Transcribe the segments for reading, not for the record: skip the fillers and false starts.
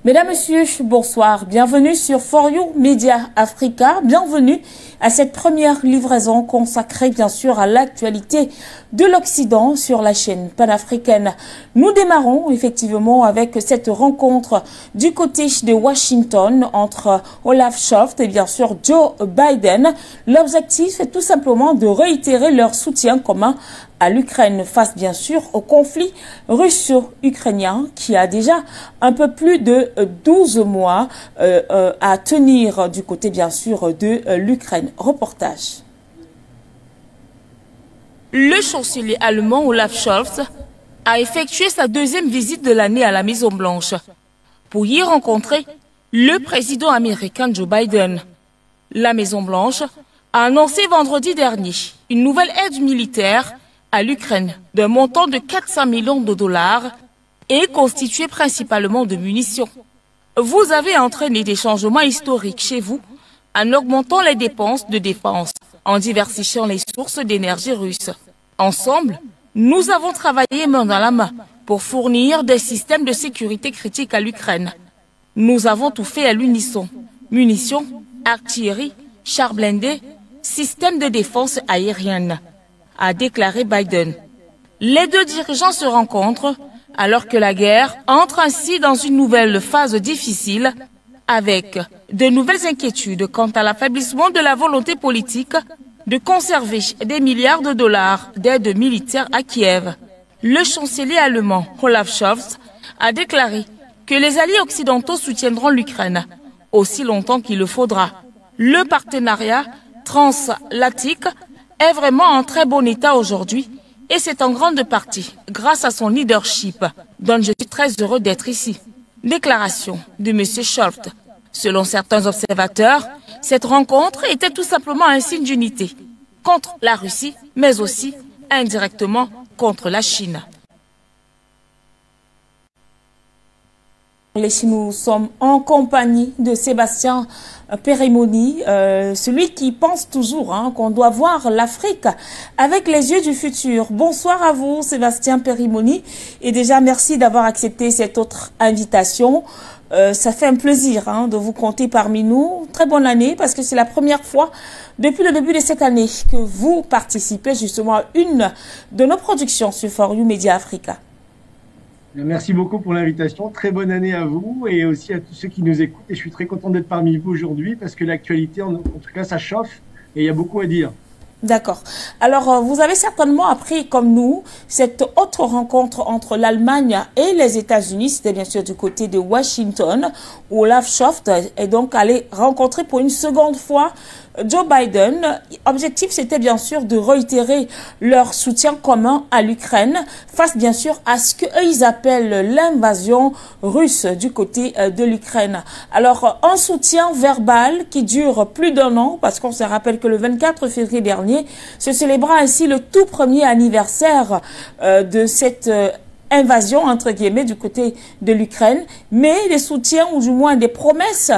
Mesdames, Messieurs, bonsoir. Bienvenue sur For You Media Africa. Bienvenue à cette première livraison consacrée bien sûr à l'actualité de l'Occident sur la chaîne panafricaine. Nous démarrons effectivement avec cette rencontre du côté de Washington entre Olaf Scholz et bien sûr Joe Biden. L'objectif est tout simplement de réitérer leur soutien commun à l'Ukraine face bien sûr au conflit russo-ukrainien qui a déjà un peu plus de 12 mois à tenir du côté bien sûr de l'Ukraine. Reportage. Le chancelier allemand Olaf Scholz a effectué sa deuxième visite de l'année à la Maison-Blanche pour y rencontrer le président américain Joe Biden. La Maison-Blanche a annoncé vendredi dernier une nouvelle aide militaire à l'Ukraine d'un montant de 400 millions de dollars et constitué principalement de munitions. Vous avez entraîné des changements historiques chez vous en augmentant les dépenses de défense, en diversifiant les sources d'énergie russes. Ensemble, nous avons travaillé main dans la main pour fournir des systèmes de sécurité critiques à l'Ukraine. Nous avons tout fait à l'unisson. Munitions, artillerie, chars blindés, systèmes de défense aérienne, a déclaré Biden. Les deux dirigeants se rencontrent alors que la guerre entre ainsi dans une nouvelle phase difficile avec de nouvelles inquiétudes quant à l'affaiblissement de la volonté politique de conserver des milliards de dollars d'aide militaire à Kiev. Le chancelier allemand Olaf Scholz a déclaré que les alliés occidentaux soutiendront l'Ukraine aussi longtemps qu'il le faudra. Le partenariat transatlantique est vraiment en très bon état aujourd'hui et c'est en grande partie grâce à son leadership dont je suis très heureux d'être ici. Déclaration de M. Scholz. Selon certains observateurs, cette rencontre était tout simplement un signe d'unité contre la Russie, mais aussi indirectement contre la Chine. Nous sommes en compagnie de Sébastien Perimoni, celui qui pense toujours qu'on doit voir l'Afrique avec les yeux du futur. Bonsoir à vous, Sébastien Perimoni, et déjà merci d'avoir accepté cette autre invitation. Ça fait un plaisir de vous compter parmi nous. Très bonne année, parce que c'est la première fois depuis le début de cette année que vous participez justement à une de nos productions sur For You Media Africa. Merci beaucoup pour l'invitation. Très bonne année à vous et aussi à tous ceux qui nous écoutent. Et je suis très content d'être parmi vous aujourd'hui parce que l'actualité, en tout cas, ça chauffe et il y a beaucoup à dire. D'accord. Alors, vous avez certainement appris, comme nous, cette autre rencontre entre l'Allemagne et les États-Unis. C'était bien sûr du côté de Washington, où Olaf Scholz est donc allé rencontrer pour une seconde fois Joe Biden. Objectif, c'était bien sûr de réitérer leur soutien commun à l'Ukraine face bien sûr à ce qu'ils appellent l'invasion russe du côté de l'Ukraine. Alors, un soutien verbal qui dure plus d'un an, parce qu'on se rappelle que le 24 février dernier, se célébra ainsi le tout premier anniversaire de cette invasion, entre guillemets, du côté de l'Ukraine, mais des soutiens, ou du moins des promesses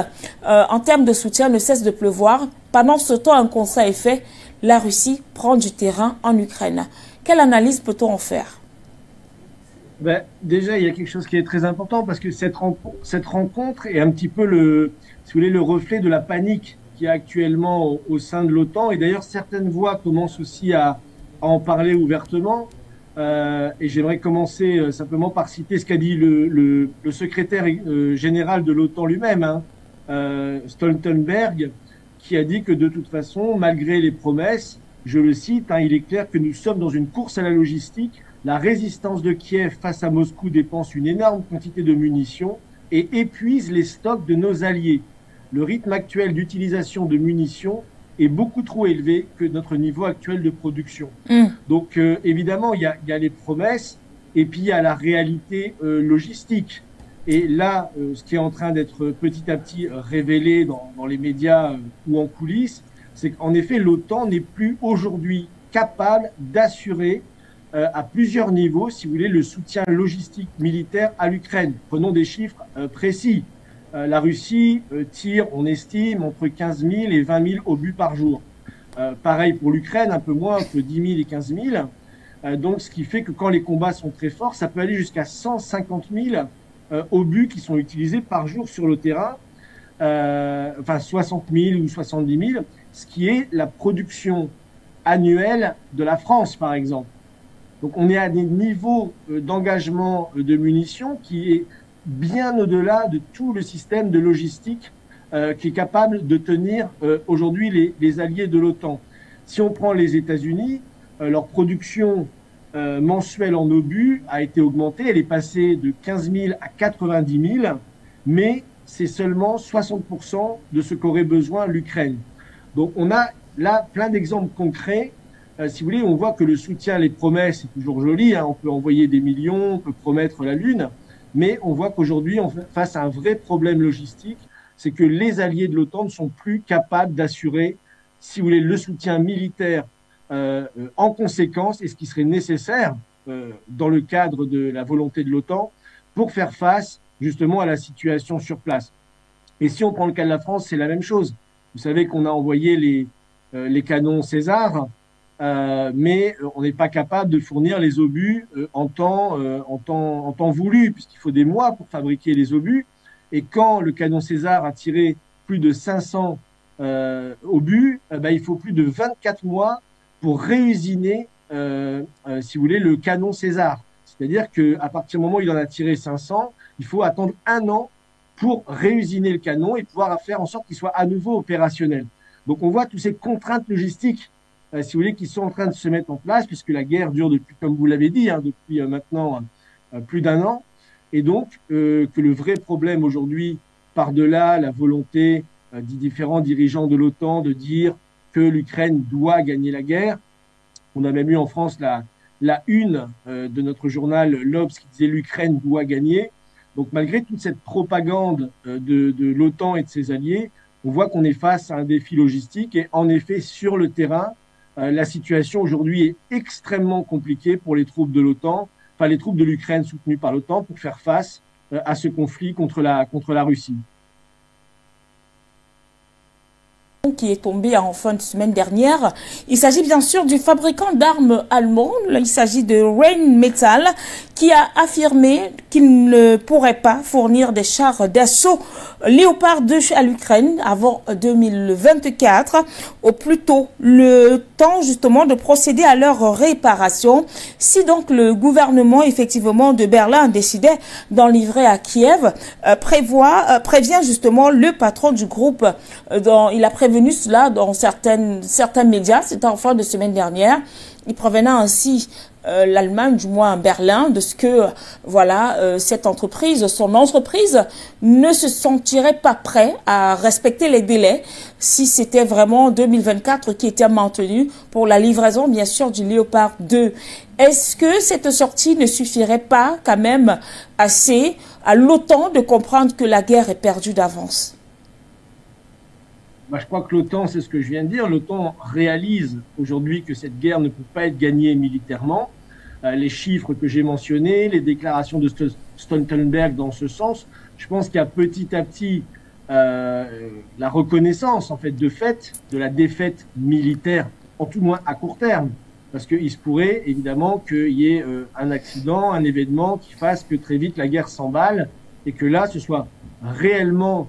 en termes de soutien ne cessent de pleuvoir. Pendant ce temps, un constat est fait, la Russie prend du terrain en Ukraine. Quelle analyse peut-on en faire? Déjà, il y a quelque chose qui est très important parce que cette rencontre est un petit peu si vous voulez, le reflet de la panique qu'il y a actuellement au sein de l'OTAN. Et d'ailleurs, certaines voix commencent aussi à en parler ouvertement. Et j'aimerais commencer simplement par citer ce qu'a dit le secrétaire général de l'OTAN lui-même, Stoltenberg, qui a dit que de toute façon, malgré les promesses, je le cite, il est clair que nous sommes dans une course à la logistique. La résistance de Kiev face à Moscou dépense une énorme quantité de munitions et épuise les stocks de nos alliés. Le rythme actuel d'utilisation de munitions est beaucoup trop élevé que notre niveau actuel de production. Donc évidemment, il y a les promesses et puis il y a la réalité logistique. Et là, ce qui est en train d'être petit à petit révélé dans les médias ou en coulisses, c'est qu'en effet, l'OTAN n'est plus aujourd'hui capable d'assurer à plusieurs niveaux, si vous voulez, le soutien logistique militaire à l'Ukraine. Prenons des chiffres précis. La Russie tire, on estime, entre 15 000 et 20 000 obus par jour. Pareil pour l'Ukraine, un peu moins, entre 10 000 et 15 000. Donc, ce qui fait que quand les combats sont très forts, ça peut aller jusqu'à 150 000 obus qui sont utilisés par jour sur le terrain, enfin 60 000 ou 70 000, ce qui est la production annuelle de la France, par exemple. Donc on est à des niveaux d'engagement de munitions qui est bien au-delà de tout le système de logistique qui est capable de tenir aujourd'hui les alliés de l'OTAN. Si on prend les États-Unis, leur production mensuelle en obus a été augmentée. Elle est passée de 15 000 à 90 000, mais c'est seulement 60% de ce qu'aurait besoin l'Ukraine. Donc on a là plein d'exemples concrets. Si vous voulez, on voit que le soutien, les promesses, c'est toujours joli. Hein, on peut envoyer des millions, on peut promettre la Lune, mais on voit qu'aujourd'hui, on fait face à un vrai problème logistique. C'est que les alliés de l'OTAN ne sont plus capables d'assurer, si vous voulez, le soutien militaire en conséquence et ce qui serait nécessaire dans le cadre de la volonté de l'OTAN pour faire face justement à la situation sur place. Et si on prend le cas de la France, c'est la même chose. Vous savez qu'on a envoyé les canons César, mais on n'est pas capable de fournir les obus en temps voulu, puisqu'il faut des mois pour fabriquer les obus. Et quand le canon César a tiré plus de 500 obus, il faut plus de 24 mois pour réusiner, si vous voulez, le canon César. C'est-à-dire qu'à partir du moment où il en a tiré 500, il faut attendre 1 an pour réusiner le canon et pouvoir faire en sorte qu'il soit à nouveau opérationnel. Donc on voit toutes ces contraintes logistiques, si vous voulez, qui sont en train de se mettre en place, puisque la guerre dure depuis, comme vous l'avez dit, depuis maintenant plus d'1 an. Et donc que le vrai problème aujourd'hui, par-delà la volonté des différents dirigeants de l'OTAN de dire que l'Ukraine doit gagner la guerre. On a même eu en France la une de notre journal l'Obs qui disait l'Ukraine doit gagner. Donc malgré toute cette propagande de l'OTAN et de ses alliés, on voit qu'on est face à un défi logistique et en effet sur le terrain, la situation aujourd'hui est extrêmement compliquée pour les troupes de l'OTAN, enfin les troupes de l'Ukraine soutenues par l'OTAN pour faire face à ce conflit contre la Russie. Qui est tombé en fin de semaine dernière. Il s'agit bien sûr du fabricant d'armes allemand. Il s'agit de Rheinmetall qui a affirmé qu'il ne pourrait pas fournir des chars d'assaut Léopard 2 à l'Ukraine avant 2024. Au plus tôt, le temps justement de procéder à leur réparation. Si donc le gouvernement effectivement de Berlin décidait d'en livrer à Kiev, prévient justement le patron du groupe. Il a prévenu cela dans certains médias, c'était en fin de semaine dernière. Il prévenait ainsi l'Allemagne, du moins Berlin, de ce que cette entreprise, son entreprise, ne se sentirait pas prêt à respecter les délais si c'était vraiment 2024 qui était maintenu pour la livraison, bien sûr, du Léopard 2. Est-ce que cette sortie ne suffirait pas quand même assez à l'OTAN de comprendre que la guerre est perdue d'avance? Je crois que l'OTAN, c'est ce que je viens de dire, l'OTAN réalise aujourd'hui que cette guerre ne peut pas être gagnée militairement. Les chiffres que j'ai mentionnés, les déclarations de Stoltenberg dans ce sens, je pense qu'il y a petit à petit la reconnaissance en fait de la défaite militaire, en tout moins à court terme. Parce qu'il se pourrait évidemment qu'il y ait un accident, un événement qui fasse que très vite la guerre s'emballe et que là, ce soit réellement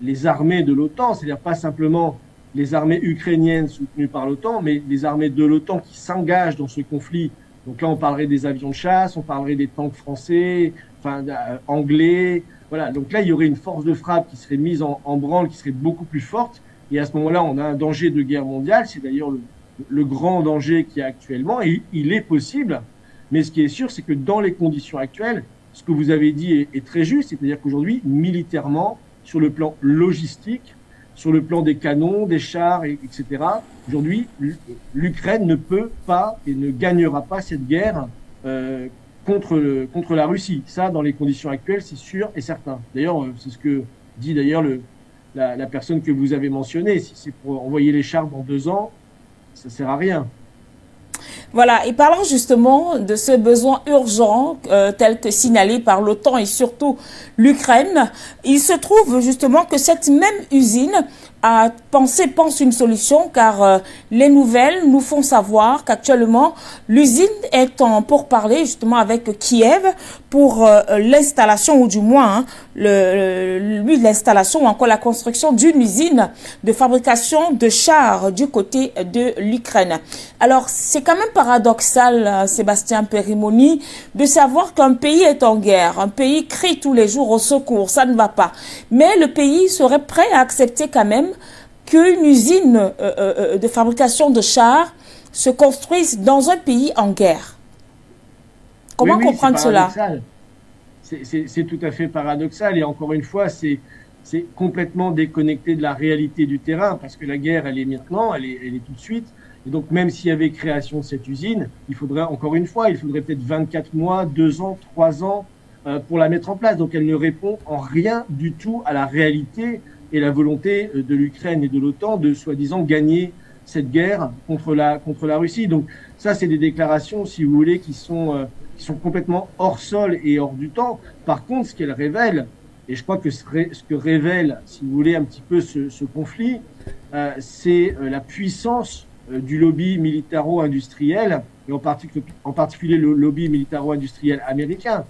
les armées de l'OTAN, c'est-à-dire pas simplement les armées ukrainiennes soutenues par l'OTAN, mais les armées de l'OTAN qui s'engagent dans ce conflit. Donc là, on parlerait des avions de chasse, on parlerait des tanks français, anglais. Voilà. Donc là, il y aurait une force de frappe qui serait mise en branle, qui serait beaucoup plus forte. Et à ce moment-là, on a un danger de guerre mondiale. C'est d'ailleurs le grand danger qu'il y a actuellement. Et il est possible. Mais ce qui est sûr, c'est que dans les conditions actuelles, ce que vous avez dit est très juste. C'est-à-dire qu'aujourd'hui, militairement, sur le plan logistique, sur le plan des canons, des chars, etc. Aujourd'hui, l'Ukraine ne peut pas et ne gagnera pas cette guerre contre la Russie. Ça, dans les conditions actuelles, c'est sûr et certain. D'ailleurs, c'est ce que dit d'ailleurs la personne que vous avez mentionnée. Si c'est pour envoyer les chars dans 2 ans, ça sert à rien. Voilà, et parlant justement de ce besoin urgent tel que signalé par l'OTAN et surtout l'Ukraine, il se trouve justement que cette même usine pense une solution, car les nouvelles nous font savoir qu'actuellement l'usine est en pourparlers justement avec Kiev pour l'installation, ou du moins l'installation ou encore la construction d'une usine de fabrication de chars du côté de l'Ukraine. Alors c'est quand même paradoxal, Sébastien Périmoni, de savoir qu'un pays est en guerre, un pays crie tous les jours au secours, ça ne va pas, mais le pays serait prêt à accepter quand même qu'une usine de fabrication de chars se construise dans un pays en guerre. Comment comprendre cela? C'est tout à fait paradoxal, et encore une fois, c'est complètement déconnecté de la réalité du terrain, parce que la guerre, elle est maintenant, elle est tout de suite. Et donc, même s'il y avait création de cette usine, il faudrait, encore une fois, il faudrait peut-être 24 mois, 2 ans, 3 ans pour la mettre en place. Donc, elle ne répond en rien du tout à la réalité et la volonté de l'Ukraine et de l'OTAN de, soi-disant, gagner cette guerre contre la Russie. Donc, ça, c'est des déclarations, si vous voulez, qui sont complètement hors sol et hors du temps. Par contre, ce qu'elle révèle, et je crois que ce que révèle, si vous voulez, un petit peu ce conflit, c'est la puissance du lobby militaro-industriel, et en particulier le lobby militaro-industriel américain,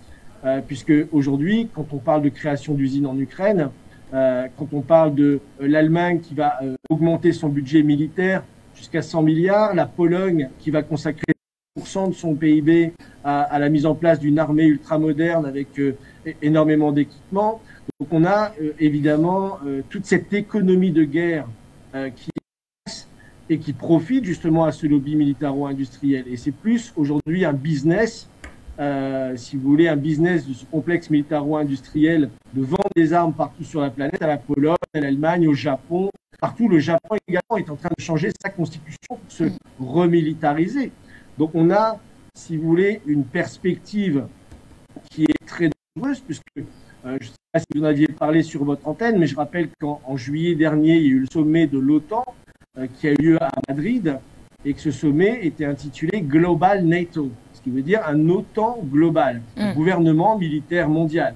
puisque aujourd'hui, quand on parle de création d'usines en Ukraine, quand on parle de l'Allemagne qui va augmenter son budget militaire jusqu'à 100 milliards, la Pologne qui va consacrer 10% de son PIB à la mise en place d'une armée ultramoderne avec énormément d'équipements. Donc on a évidemment toute cette économie de guerre qui et qui profite justement à ce lobby militaro-industriel. Et c'est plus aujourd'hui un business, si vous voulez, un business de ce complexe militaro-industriel de vendre des armes partout sur la planète, à la Pologne, à l'Allemagne, au Japon. Partout, le Japon également est en train de changer sa constitution pour se remilitariser. Donc on a, si vous voulez, une perspective qui est très dangereuse, puisque je ne sais pas si vous en aviez parlé sur votre antenne, mais je rappelle qu'en juillet dernier, il y a eu le sommet de l'OTAN qui a eu lieu à Madrid, et que ce sommet était intitulé Global NATO, ce qui veut dire un OTAN global, un gouvernement militaire mondial.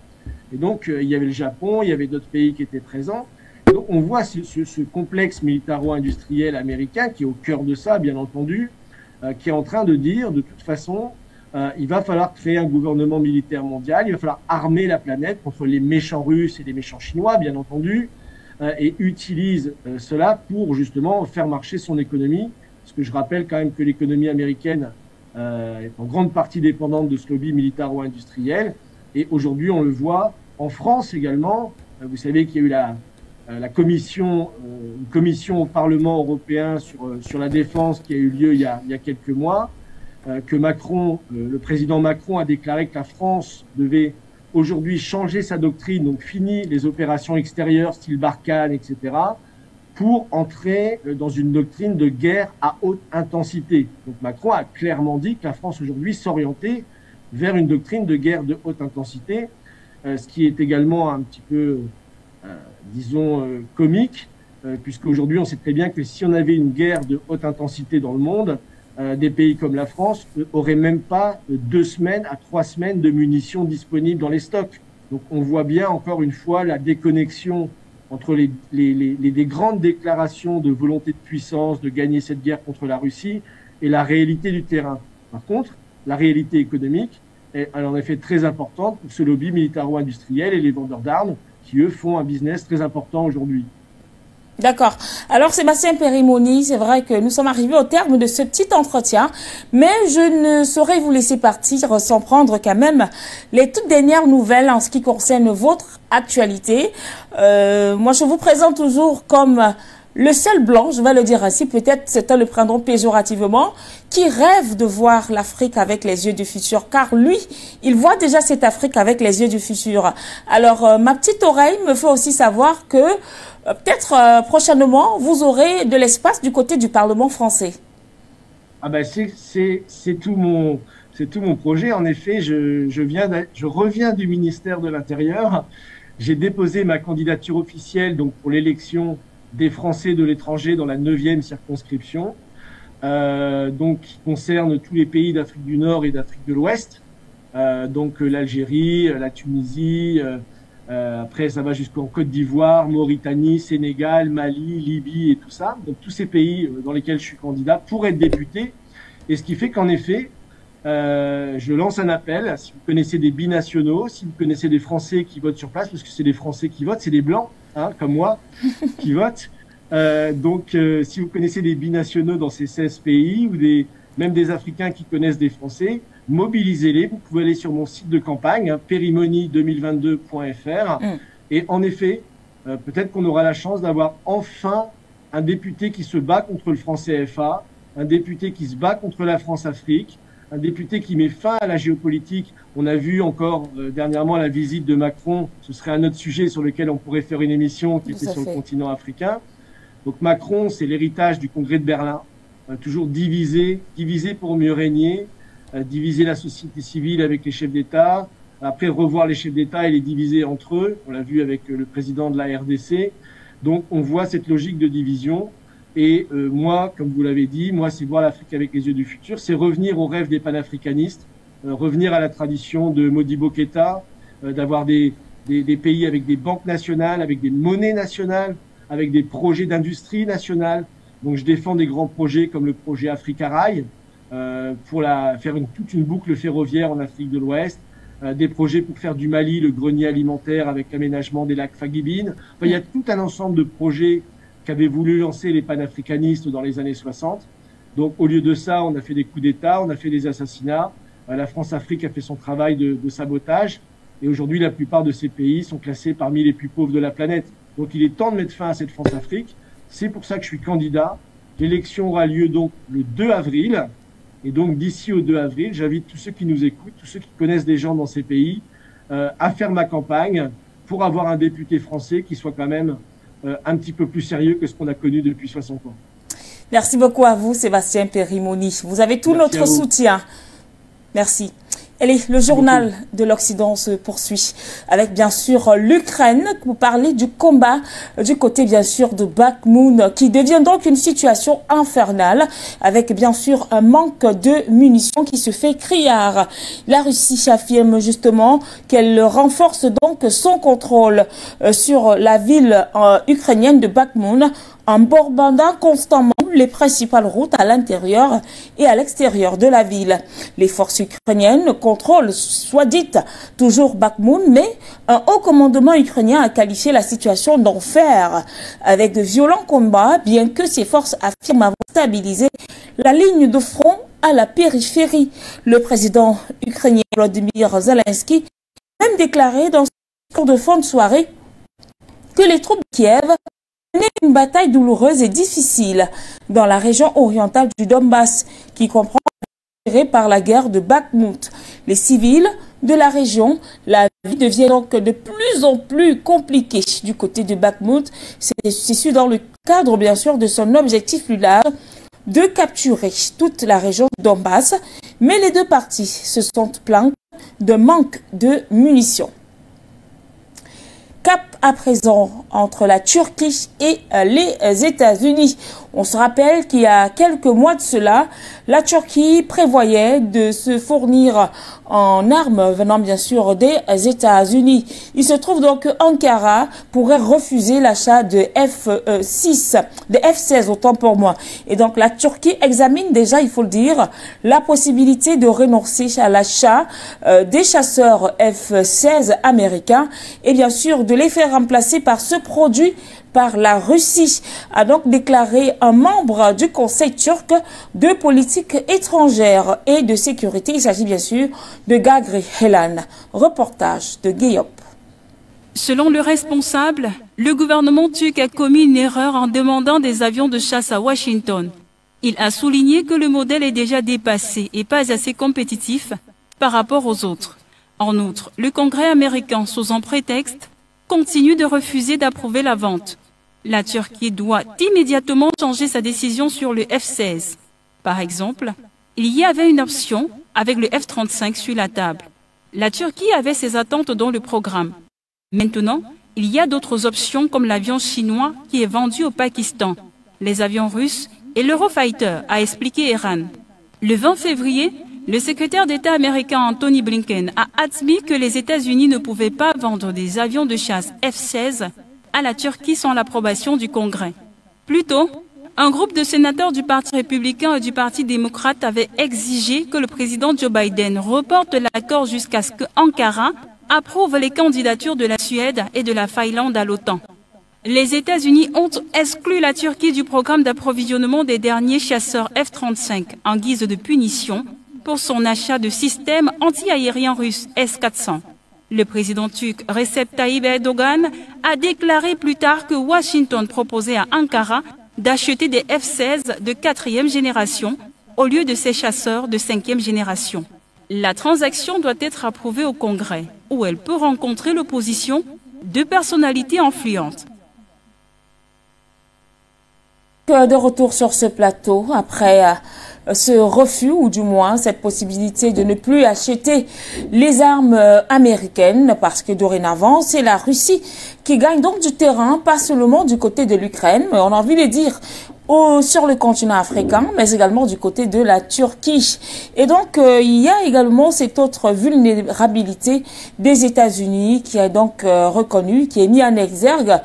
Et donc, il y avait le Japon, il y avait d'autres pays qui étaient présents. Et donc, on voit ce complexe militaro-industriel américain qui est au cœur de ça, bien entendu, qui est en train de dire, de toute façon, il va falloir créer un gouvernement militaire mondial, il va falloir armer la planète contre les méchants Russes et les méchants Chinois, bien entendu, et utilise cela pour justement faire marcher son économie. Parce que je rappelle quand même que l'économie américaine est en grande partie dépendante de ce lobby militaro-industriel. Et aujourd'hui, on le voit en France également. Vous savez qu'il y a eu une commission au Parlement européen sur la défense qui a eu lieu il y a quelques mois, que le président Macron a déclaré que la France devait aujourd'hui changer sa doctrine, donc fini les opérations extérieures style Barkhane, etc., pour entrer dans une doctrine de guerre à haute intensité. Donc Macron a clairement dit que la France aujourd'hui s'orientait vers une doctrine de guerre de haute intensité, ce qui est également un petit peu, disons, comique, puisqu'aujourd'hui on sait très bien que si on avait une guerre de haute intensité dans le monde, des pays comme la France n'auraient même pas 2 semaines à 3 semaines de munitions disponibles dans les stocks. Donc on voit bien encore une fois la déconnexion entre les grandes déclarations de volonté de puissance, de gagner cette guerre contre la Russie, et la réalité du terrain. Par contre, la réalité économique est en effet très importante pour ce lobby militaro-industriel et les vendeurs d'armes qui, eux, font un business très important aujourd'hui. D'accord. Alors, Sébastien Périmoni, c'est vrai que nous sommes arrivés au terme de ce petit entretien, mais je ne saurais vous laisser partir sans prendre quand même les toutes dernières nouvelles en ce qui concerne votre actualité. Moi, je vous présente toujours comme le seul blanc, je vais le dire ainsi, peut-être certains le prendront péjorativement, qui rêve de voir l'Afrique avec les yeux du futur, car lui, il voit déjà cette Afrique avec les yeux du futur. Alors, ma petite oreille me fait aussi savoir que peut-être prochainement, vous aurez de l'espace du côté du Parlement français. Ah ben c'est tout mon projet. En effet, je reviens du ministère de l'Intérieur. J'ai déposé ma candidature officielle donc pour l'élection des Français de l'étranger dans la 9e circonscription, donc qui concerne tous les pays d'Afrique du Nord et d'Afrique de l'Ouest, donc l'Algérie, la Tunisie, Après, ça va jusqu'en Côte d'Ivoire, Mauritanie, Sénégal, Mali, Libye et tout ça. Donc tous ces pays dans lesquels je suis candidat pour être député. Et ce qui fait qu'en effet, je lance un appel. Si vous connaissez des binationaux, si vous connaissez des Français qui votent sur place, parce que c'est des Français qui votent, c'est des Blancs, hein, comme moi, qui votent. Donc, si vous connaissez des binationaux dans ces 16 pays ou même des Africains qui connaissent des Français, mobilisez-les. Vous pouvez aller sur mon site de campagne, hein, perimony2022.fr. Et en effet, peut-être qu'on aura la chance d'avoir enfin un député qui se bat contre le franc CFA, un député qui se bat contre la France-Afrique, un député qui met fin à la géopolitique. On a vu encore dernièrement la visite de Macron. Ce serait un autre sujet sur lequel on pourrait faire une émission qui était sur le continent africain. Donc Macron, c'est l'héritage du congrès de Berlin. Toujours diviser pour mieux régner, diviser la société civile avec les chefs d'État, après revoir les chefs d'État et les diviser entre eux. On l'a vu avec le président de la RDC. Donc on voit cette logique de division. Et moi, comme vous l'avez dit, moi c'est voir l'Afrique avec les yeux du futur, c'est revenir au rêve des panafricanistes, revenir à la tradition de Modibo Keïta, d'avoir des pays avec des banques nationales, avec des monnaies nationales, avec des projets d'industrie nationale. Donc je défends des grands projets comme le projet Africa Rail, pour faire toute une boucle ferroviaire en Afrique de l'Ouest, des projets pour faire du Mali le grenier alimentaire avec l'aménagement des lacs Fagibine. Enfin, il y a tout un ensemble de projets qu'avaient voulu lancer les panafricanistes dans les années 60. Donc au lieu de ça, on a fait des coups d'État, on a fait des assassinats. La France-Afrique a fait son travail de sabotage. Et aujourd'hui, la plupart de ces pays sont classés parmi les plus pauvres de la planète. Donc il est temps de mettre fin à cette France-Afrique. C'est pour ça que je suis candidat. L'élection aura lieu donc le 2 avril. Et donc d'ici au 2 avril, j'invite tous ceux qui nous écoutent, tous ceux qui connaissent des gens dans ces pays, à faire ma campagne pour avoir un député français qui soit quand même un petit peu plus sérieux que ce qu'on a connu depuis 60 ans. Merci beaucoup à vous, Sébastien Perimony. Vous avez tout notre soutien. Merci. Allez, le journal de l'Occident se poursuit avec bien sûr l'Ukraine pour parler du combat du côté bien sûr de Bakhmout qui devient donc une situation infernale avec bien sûr un manque de munitions qui se fait criard. La Russie affirme justement qu'elle renforce donc son contrôle sur la ville ukrainienne de Bakhmout en bombardant constamment les principales routes à l'intérieur et à l'extérieur de la ville. Les forces ukrainiennes contrôlent, soit dites, toujours Bakhmout, mais un haut commandement ukrainien a qualifié la situation d'enfer avec de violents combats, bien que ces forces affirment avoir stabilisé la ligne de front à la périphérie. Le président ukrainien Volodymyr Zelensky a même déclaré dans son discours de fin de soirée que les troupes de Kiev menaient une bataille douloureuse et difficile dans la région orientale du Donbass, qui comprend par la guerre de Bakhmout. Les civils de la région, la vie devient donc de plus en plus compliquée du côté de Bakhmout. C'est dans le cadre, bien sûr, de son objectif plus large de capturer toute la région du Donbass. Mais les deux parties se sont plaintes de manque de munitions. Cap à présent entre la Turquie et les États-Unis. On se rappelle qu'il y a quelques mois de cela, la Turquie prévoyait de se fournir en armes venant bien sûr des États-Unis. Il se trouve donc qu'Ankara pourrait refuser l'achat de F-16, autant pour moi. Et donc la Turquie examine déjà, il faut le dire, la possibilité de renoncer à l'achat des chasseurs F-16 américains et bien sûr de les faire remplacer par ce produit par la Russie, a donc déclaré un membre du Conseil turc de politique étrangère et de sécurité. Il s'agit bien sûr de Gagri Helan. Reportage de Guillaume. Selon le responsable, le gouvernement turc a commis une erreur en demandant des avions de chasse à Washington. Il a souligné que le modèle est déjà dépassé et pas assez compétitif par rapport aux autres. En outre, le Congrès américain, sous un prétexte, continue de refuser d'approuver la vente. La Turquie doit immédiatement changer sa décision sur le F-16. Par exemple, il y avait une option avec le F-35 sur la table. La Turquie avait ses attentes dans le programme. Maintenant, il y a d'autres options comme l'avion chinois qui est vendu au Pakistan, les avions russes et l'Eurofighter, a expliqué Iran. Le 20 février, Le secrétaire d'État américain Anthony Blinken a admis que les États-Unis ne pouvaient pas vendre des avions de chasse F-16 à la Turquie sans l'approbation du Congrès. Plus tôt, un groupe de sénateurs du Parti républicain et du Parti démocrate avait exigé que le président Joe Biden reporte l'accord jusqu'à ce que Ankara approuve les candidatures de la Suède et de la Finlande à l'OTAN. Les États-Unis ont exclu la Turquie du programme d'approvisionnement des derniers chasseurs F-35 en guise de punition pour son achat de systèmes anti-aériens russes S-400. Le président turc Recep Tayyip Erdogan a déclaré plus tard que Washington proposait à Ankara d'acheter des F-16 de 4e génération au lieu de ces chasseurs de 5e génération. La transaction doit être approuvée au Congrès, où elle peut rencontrer l'opposition de personnalités influentes. De retour sur ce plateau, après ce refus, ou du moins cette possibilité de ne plus acheter les armes américaines, parce que dorénavant, c'est la Russie qui gagne donc du terrain, pas seulement du côté de l'Ukraine, mais on a envie de dire sur le continent africain, mais également du côté de la Turquie. Et donc, il y a également cette autre vulnérabilité des États-Unis qui est donc reconnue, qui est mis en exergue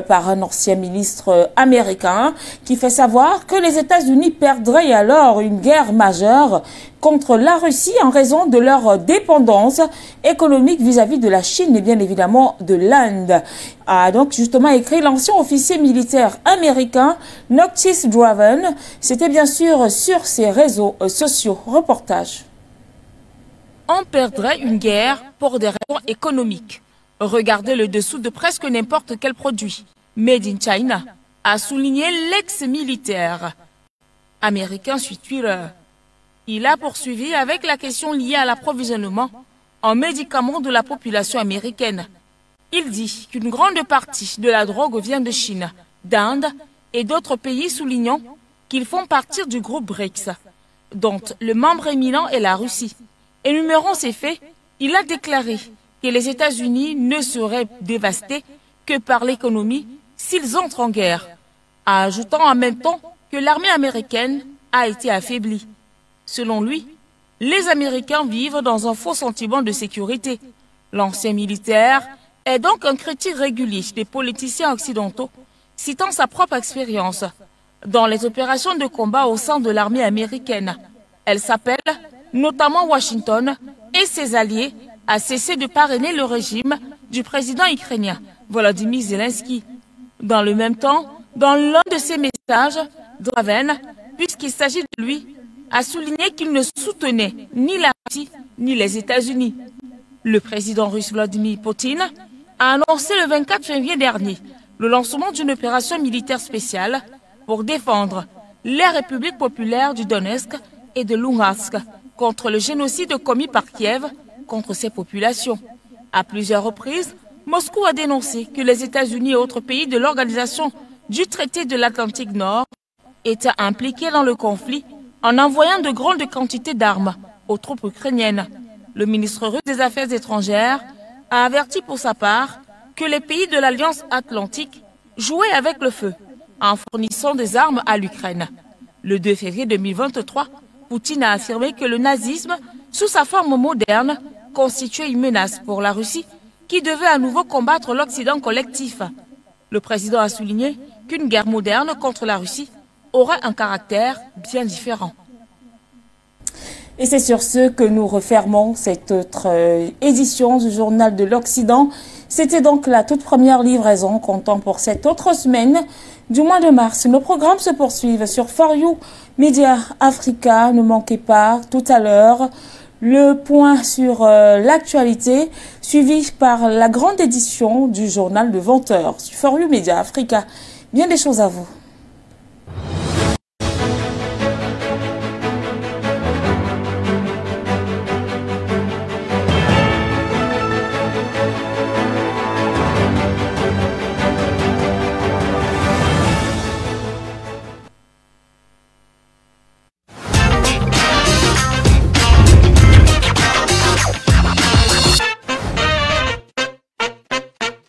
par un ancien ministre américain, qui fait savoir que les États-Unis perdraient alors une guerre majeure contre la Russie en raison de leur dépendance économique vis-à-vis de la Chine et bien évidemment de l'Inde. A donc justement écrit l'ancien officier militaire américain Noctis Draven. C'était bien sûr sur ses réseaux sociaux. Reportage. On perdrait une guerre pour des raisons économiques. Regardez le dessous de presque n'importe quel produit. Made in China, a souligné l'ex-militaire américain sur Twitter. Il a poursuivi avec la question liée à l'approvisionnement en médicaments de la population américaine. Il dit qu'une grande partie de la drogue vient de Chine, d'Inde et d'autres pays, soulignant qu'ils font partie du groupe BRICS, dont le membre éminent est la Russie. Énumérant ces faits, il a déclaré que les États-Unis ne seraient dévastés que par l'économie s'ils entrent en guerre, ajoutant en même temps que l'armée américaine a été affaiblie. Selon lui, les Américains vivent dans un faux sentiment de sécurité. L'ancien militaire est donc un critique régulier des politiciens occidentaux, citant sa propre expérience dans les opérations de combat au sein de l'armée américaine. Elle s'appelle notamment Washington et ses alliés à cesser de parrainer le régime du président ukrainien Volodymyr Zelensky. Dans le même temps, dans l'un de ses messages, Draven, puisqu'il s'agit de lui, a souligné qu'il ne soutenait ni la Russie ni les États-Unis. Le président russe Vladimir Poutine a annoncé le 24 février dernier le lancement d'une opération militaire spéciale pour défendre les républiques populaires du Donetsk et de Luhansk contre le génocide commis par Kiev contre ces populations. À plusieurs reprises, Moscou a dénoncé que les États-Unis et autres pays de l'Organisation du traité de l'Atlantique Nord étaient impliqués dans le conflit en envoyant de grandes quantités d'armes aux troupes ukrainiennes. Le ministre russe des Affaires étrangères a averti pour sa part que les pays de l'Alliance Atlantique jouaient avec le feu en fournissant des armes à l'Ukraine. Le 2 février 2023, Poutine a affirmé que le nazisme, sous sa forme moderne, constituait une menace pour la Russie qui devait à nouveau combattre l'Occident collectif. Le président a souligné qu'une guerre moderne contre la Russie aurait un caractère bien différent. Et c'est sur ce que nous refermons cette autre édition du Journal de l'Occident. C'était donc la toute première livraison comptant pour cette autre semaine du mois de mars. Nos programmes se poursuivent sur For You Media Africa. Ne manquez pas tout à l'heure le point sur l'actualité, suivi par la grande édition du Journal de 20 h sur For You Media Africa. Bien des choses à vous.